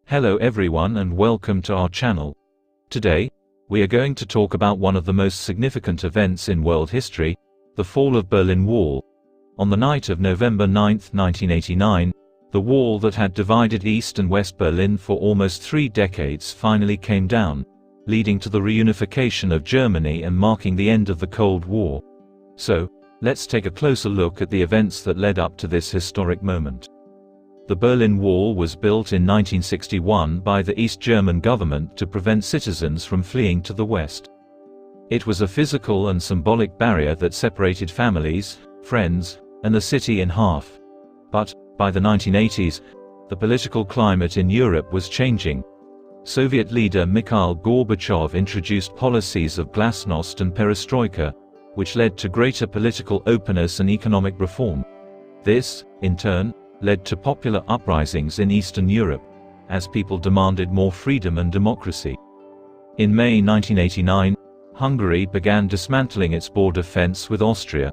Hello everyone and welcome to our channel. Today, we are going to talk about one of the most significant events in world history, the fall of Berlin Wall. On the night of November 9, 1989, the wall that had divided East and West Berlin for almost 3 decades finally came down, leading to the reunification of Germany and marking the end of the Cold War. So, let's take a closer look at the events that led up to this historic moment. The Berlin Wall was built in 1961 by the East German government to prevent citizens from fleeing to the West. It was a physical and symbolic barrier that separated families, friends, and the city in half. But, by the 1980s, the political climate in Europe was changing. Soviet leader Mikhail Gorbachev introduced policies of glasnost and perestroika, which led to greater political openness and economic reform. This, in turn, led to popular uprisings in Eastern Europe, as people demanded more freedom and democracy. In May 1989, Hungary began dismantling its border fence with Austria,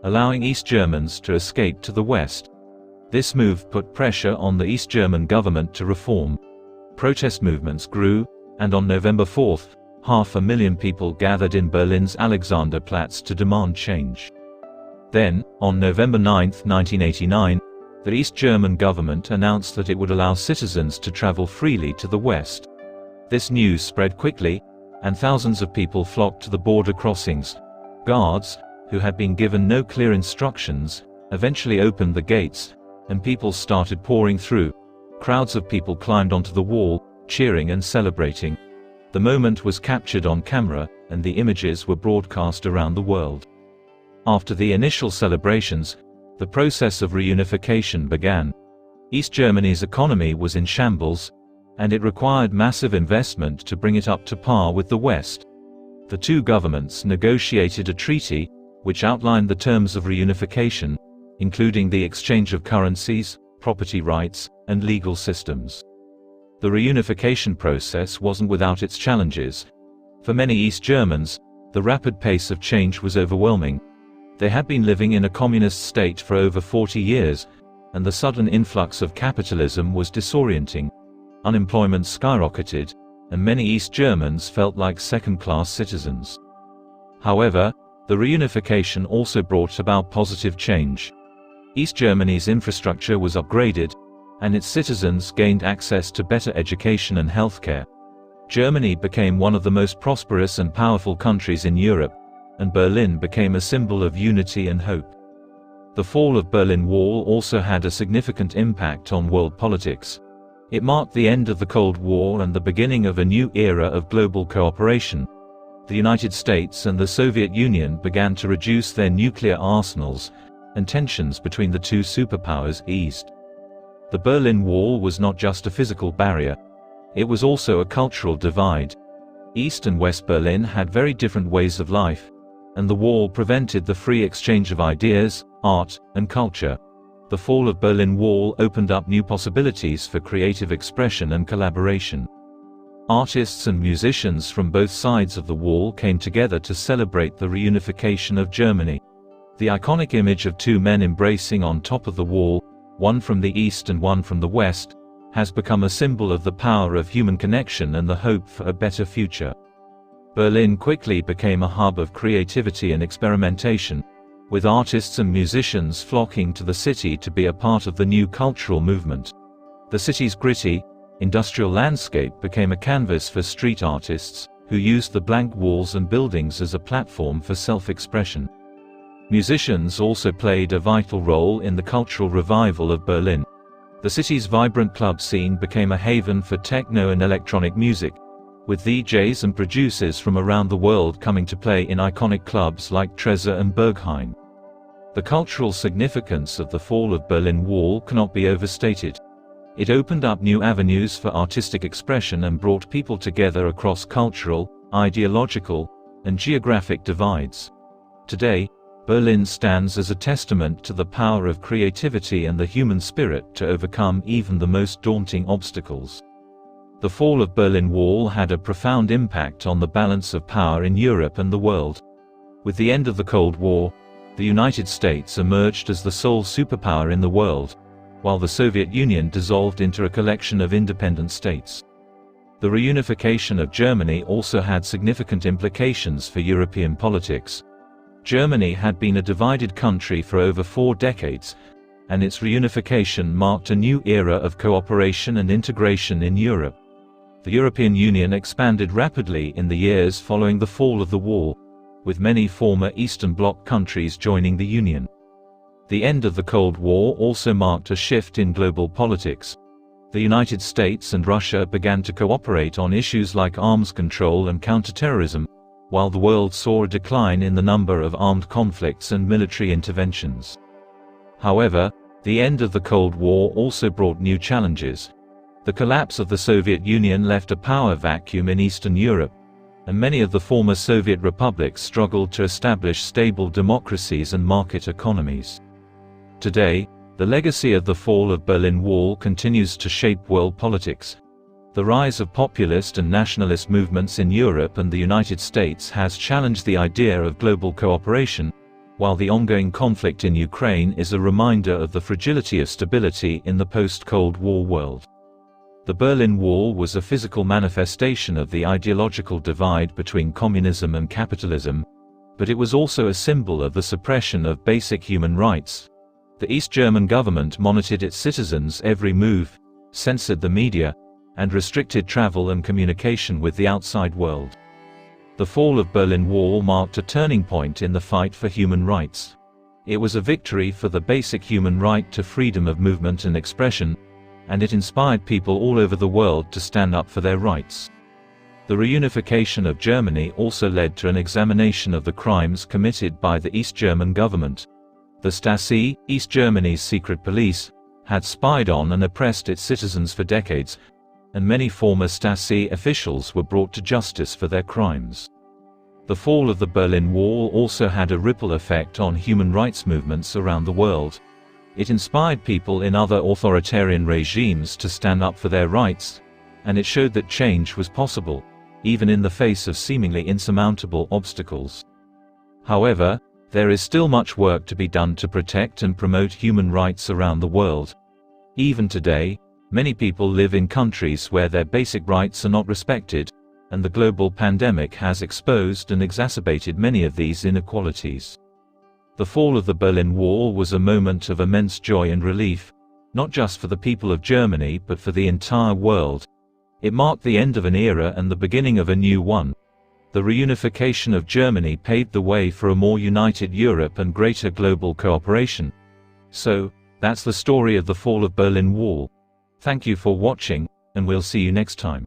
allowing East Germans to escape to the west. This move put pressure on the East German government to reform. Protest movements grew, and on November 4, 500,000 people gathered in Berlin's Alexanderplatz to demand change. Then, on November 9, 1989, the East German government announced that it would allow citizens to travel freely to the west. This news spread quickly, and thousands of people flocked to the border crossings. Guards, who had been given no clear instructions, eventually opened the gates, and people started pouring through. Crowds of people climbed onto the wall, cheering and celebrating. The moment was captured on camera, and the images were broadcast around the world. After the initial celebrations, the process of reunification began. East Germany's economy was in shambles, and it required massive investment to bring it up to par with the West. The two governments negotiated a treaty, which outlined the terms of reunification, including the exchange of currencies, property rights, and legal systems. The reunification process wasn't without its challenges. For many East Germans, the rapid pace of change was overwhelming. They had been living in a communist state for over 40 years, and the sudden influx of capitalism was disorienting. Unemployment skyrocketed, and many East Germans felt like second-class citizens. However, the reunification also brought about positive change. East Germany's infrastructure was upgraded, and its citizens gained access to better education and healthcare. Germany became one of the most prosperous and powerful countries in Europe, and Berlin became a symbol of unity and hope. The fall of Berlin Wall also had a significant impact on world politics. It marked the end of the Cold War and the beginning of a new era of global cooperation. The United States and the Soviet Union began to reduce their nuclear arsenals, and tensions between the two superpowers eased. The Berlin Wall was not just a physical barrier. It was also a cultural divide. East and West Berlin had very different ways of life, and the wall prevented the free exchange of ideas, art, and culture. The fall of Berlin Wall opened up new possibilities for creative expression and collaboration. Artists and musicians from both sides of the wall came together to celebrate the reunification of Germany. The iconic image of two men embracing on top of the wall, one from the east and one from the west, has become a symbol of the power of human connection and the hope for a better future. Berlin quickly became a hub of creativity and experimentation, with artists and musicians flocking to the city to be a part of the new cultural movement. The city's gritty, industrial landscape became a canvas for street artists, who used the blank walls and buildings as a platform for self-expression. Musicians also played a vital role in the cultural revival of Berlin. The city's vibrant club scene became a haven for techno and electronic music, with DJs and producers from around the world coming to play in iconic clubs like Trezor and Berghain. The cultural significance of the fall of Berlin Wall cannot be overstated. It opened up new avenues for artistic expression and brought people together across cultural, ideological, and geographic divides. Today, Berlin stands as a testament to the power of creativity and the human spirit to overcome even the most daunting obstacles. The fall of Berlin Wall had a profound impact on the balance of power in Europe and the world. With the end of the Cold War, the United States emerged as the sole superpower in the world, while the Soviet Union dissolved into a collection of independent states. The reunification of Germany also had significant implications for European politics. Germany had been a divided country for over 4 decades, and its reunification marked a new era of cooperation and integration in Europe. The European Union expanded rapidly in the years following the fall of the wall, with many former Eastern Bloc countries joining the Union. The end of the Cold War also marked a shift in global politics. The United States and Russia began to cooperate on issues like arms control and counterterrorism, while the world saw a decline in the number of armed conflicts and military interventions. However, the end of the Cold War also brought new challenges. The collapse of the Soviet Union left a power vacuum in Eastern Europe, and many of the former Soviet republics struggled to establish stable democracies and market economies. Today, the legacy of the fall of Berlin Wall continues to shape world politics. The rise of populist and nationalist movements in Europe and the United States has challenged the idea of global cooperation, while the ongoing conflict in Ukraine is a reminder of the fragility of stability in the post-Cold War world. The Berlin Wall was a physical manifestation of the ideological divide between communism and capitalism, but it was also a symbol of the suppression of basic human rights. The East German government monitored its citizens' every move, censored the media, and restricted travel and communication with the outside world. The fall of Berlin Wall marked a turning point in the fight for human rights. It was a victory for the basic human right to freedom of movement and expression, and it inspired people all over the world to stand up for their rights. The reunification of Germany also led to an examination of the crimes committed by the East German government. The Stasi, East Germany's secret police, had spied on and oppressed its citizens for decades, and many former Stasi officials were brought to justice for their crimes. The fall of the Berlin Wall also had a ripple effect on human rights movements around the world. It inspired people in other authoritarian regimes to stand up for their rights, and it showed that change was possible, even in the face of seemingly insurmountable obstacles. However, there is still much work to be done to protect and promote human rights around the world. Even today, many people live in countries where their basic rights are not respected, and the global pandemic has exposed and exacerbated many of these inequalities. The fall of the Berlin Wall was a moment of immense joy and relief, not just for the people of Germany but for the entire world. It marked the end of an era and the beginning of a new one. The reunification of Germany paved the way for a more united Europe and greater global cooperation. So, that's the story of the fall of Berlin Wall. Thank you for watching, and we'll see you next time.